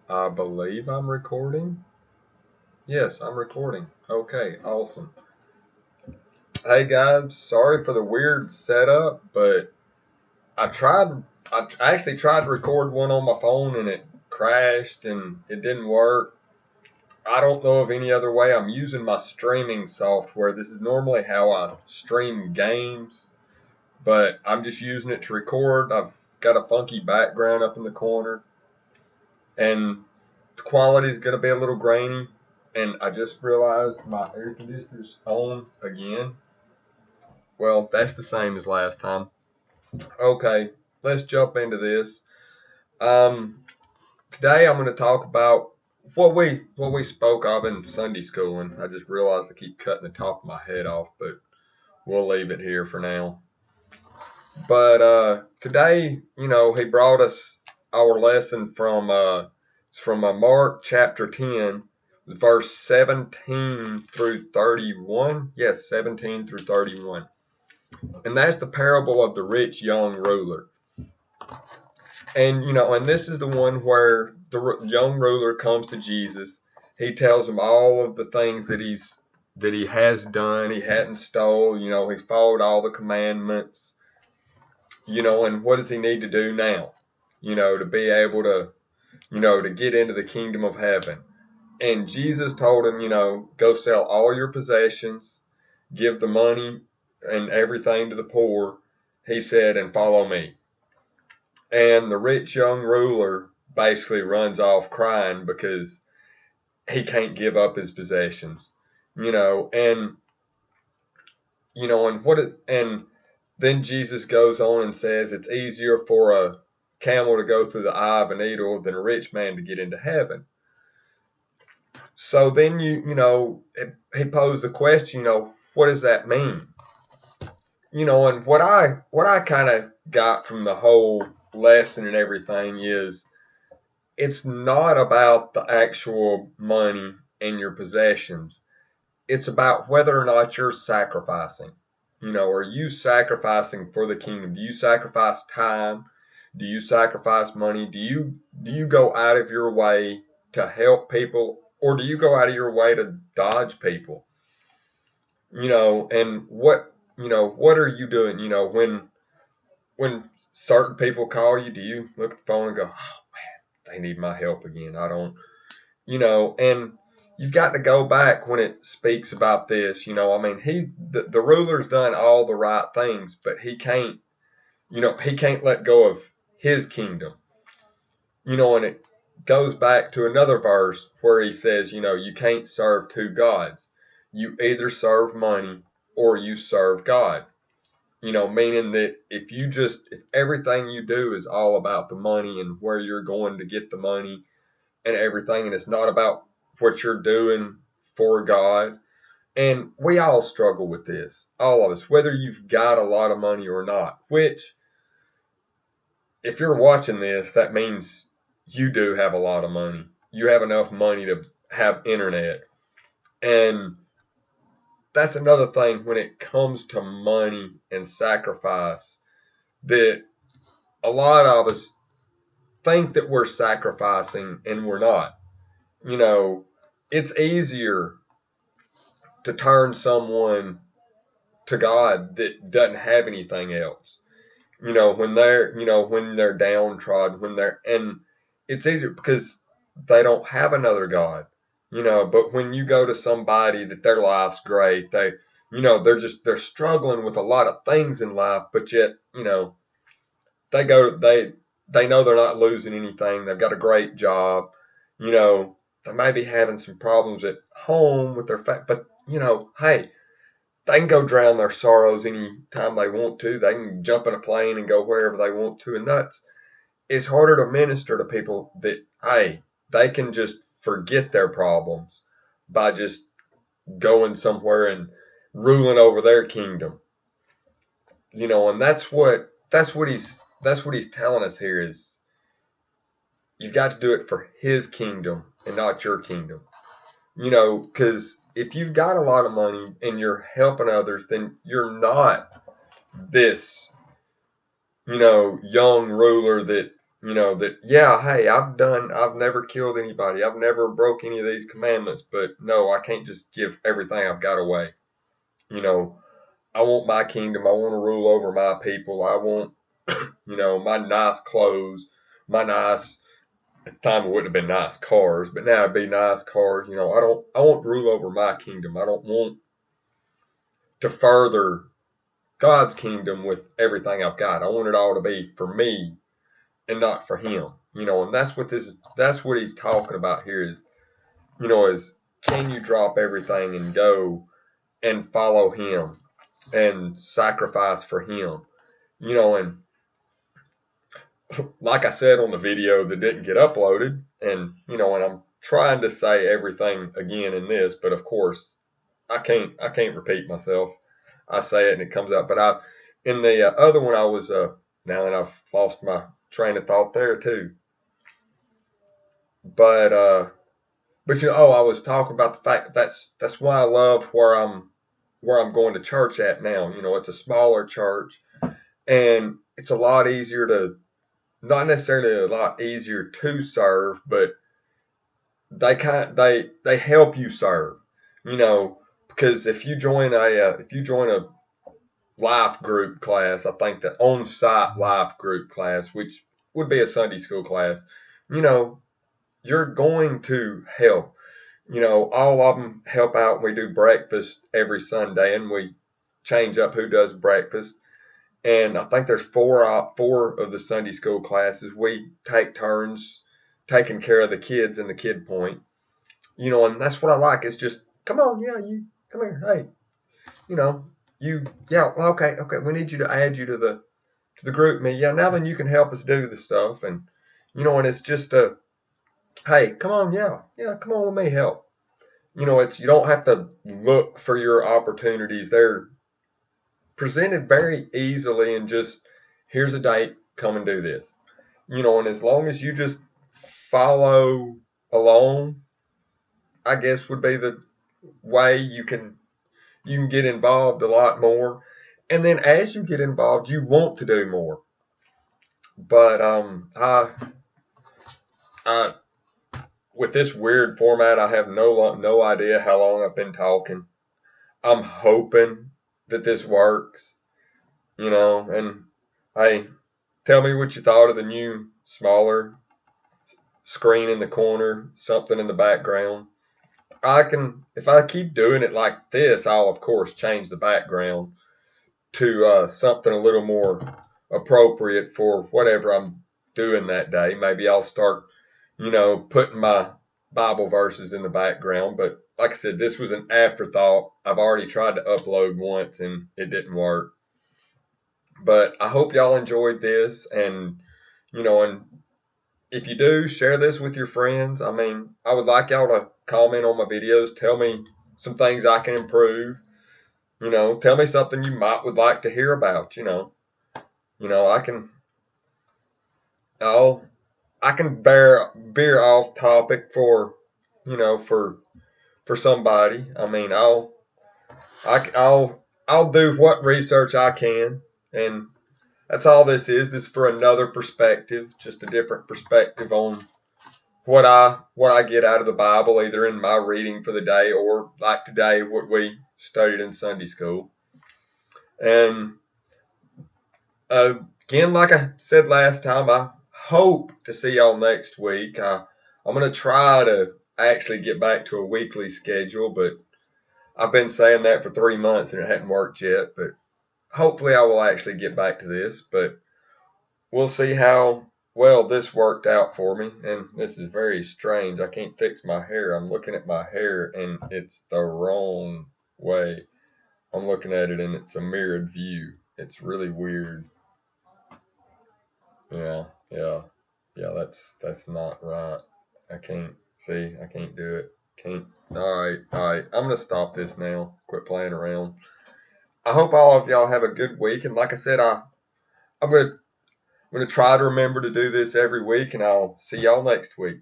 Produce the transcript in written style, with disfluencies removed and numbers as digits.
I believe I'm recording. Yes, I'm recording. Okay, awesome. Hey guys, sorry for the weird setup, but I tried. I actually tried to record one on my phone and it crashed and it didn't work. I don't know of any other way. I'm using my streaming software. This is normally how I stream games, but I'm just using it to record. I've got a funky background up in the corner, and the quality is going to be a little grainy. And I just realized my air conditioner's on again. Well, that's the same as last time. Okay, let's jump into this. Um, Today I'm going to talk about what we spoke of in Sunday school, and I just realized I keep cutting the top of my head off, but we'll leave it here for now. But today, he brought us our lesson from Mark chapter 10, verse 17 through 31. Yes, 17 through 31. And that's the parable of the rich young ruler. And this is the one where the young ruler comes to Jesus. He tells him all of the things that he has done. He hadn't stole. He's followed all the commandments. And what does he need to do now? To be able to get into the kingdom of heaven. And Jesus told him, go sell all your possessions, give the money and everything to the poor. He said, and follow me. And the rich young ruler basically runs off crying because he can't give up his possessions, and and then Jesus goes on and says it's easier for a camel to go through the eye of a needle than a rich man to get into heaven. So then he posed the question, what does that mean? And what I kind of got from the whole lesson and everything is it's not about the actual money and your possessions. It's about whether or not you're sacrificing. Are you sacrificing for the kingdom? Do you sacrifice time? Do you sacrifice money? Do you go out of your way to help people, or do you go out of your way to dodge people? And what are you doing? When certain people call you, do you look at the phone and go, oh man, they need my help again? I don't, and you've got to go back when it speaks about this. I mean, the ruler's done all the right things, but he can't let go of his kingdom. And it goes back to another verse where he says, you can't serve two gods. You either serve money or you serve God. Meaning that if everything you do is all about the money and where you're going to get the money and everything, and it's not about what you're doing for God. And we all struggle with this, all of us, whether you've got a lot of money or not, which, if you're watching this, that means you do have a lot of money. You have enough money to have internet. And that's another thing when it comes to money and sacrifice, that a lot of us think that we're sacrificing and we're not. It's easier to turn someone to God that doesn't have anything else. When they're downtrodden, and it's easier because they don't have another God. But when you go to somebody that their life's great, they're struggling with a lot of things in life, but yet, they know they're not losing anything. They've got a great job. They may be having some problems at home with their but hey, they can go drown their sorrows anytime they want to. They can jump in a plane and go wherever they want to. And it's harder to minister to people that, hey, they can just forget their problems by just going somewhere and ruling over their kingdom. And that's what he's telling us here is you've got to do it for his kingdom and not your kingdom. Because if you've got a lot of money and you're helping others, then you're not this, young ruler that, that, yeah, hey, I've never killed anybody. I've never broke any of these commandments, but no, I can't just give everything I've got away. You know, I want my kingdom. I want to rule over my people. I want, my nice clothes, my nice, at the time it wouldn't have been nice cars, but now it'd be nice cars. I want to rule over my kingdom. I don't want to further God's kingdom with everything I've got. I want it all to be for me and not for him. And that's what he's talking about here is can you drop everything and go and follow him and sacrifice for him? And like I said on the video that didn't get uploaded, and I'm trying to say everything again in this, but of course I can't repeat myself. I say it and it comes out. But in the other one, I was now that I've lost my train of thought there too. But I was talking about the fact that that's why I love where I'm going to church at now. It's a smaller church, and it's a lot easier to, not necessarily a lot easier to serve, but they help you serve. Because if you join a life group class, I think the on-site life group class, which would be a Sunday school class, you're going to help. All of them help out. We do breakfast every Sunday, and we change up who does breakfast. And I think there's four of the Sunday school classes. We take turns taking care of the kids in the kid point. And that's what I like. It's just, come on, yeah, you come here, hey, okay, we need you to add you to the group me. Yeah, now then you can help us do the stuff, and and it's just hey, come on, yeah, come on, let me help. It's, you don't have to look for your opportunities. They're presented very easily, and just, here's a date, come and do this. And as long as you just follow along, I guess would be the way you can get involved a lot more. And then as you get involved, you want to do more. But I with this weird format, I have no idea how long I've been talking. I'm hoping that this works, and hey, tell me what you thought of the new smaller screen in the corner, something in the background. If I keep doing it like this, I'll of course change the background to something a little more appropriate for whatever I'm doing that day. Maybe I'll start, putting my Bible verses in the background. But like I said, this was an afterthought. I've already tried to upload once and it didn't work. But I hope y'all enjoyed this, and if you do, share this with your friends. I mean, I would like y'all to comment on my videos, tell me some things I can improve. Tell me something you would like to hear about. I can veer off topic for somebody. I mean, I'll do what research I can, and that's all this is. This is for another perspective, just a different perspective on what I get out of the Bible, either in my reading for the day or like today, what we studied in Sunday school. And again, like I said last time, I hope to see y'all next week. I'm going to try to actually get back to a weekly schedule, but I've been saying that for 3 months and it hadn't worked yet. But hopefully I will actually get back to this, but we'll see how well this worked out for me. And this is very strange. I can't fix my hair. I'm looking at my hair and it's the wrong way. I'm looking at it and it's a mirrored view. It's really weird. Yeah. That's not right. I can't do it. Can't. All right. I'm gonna stop this now. Quit playing around. I hope all of y'all have a good week. And like I said, I'm gonna try to remember to do this every week, and I'll see y'all next week.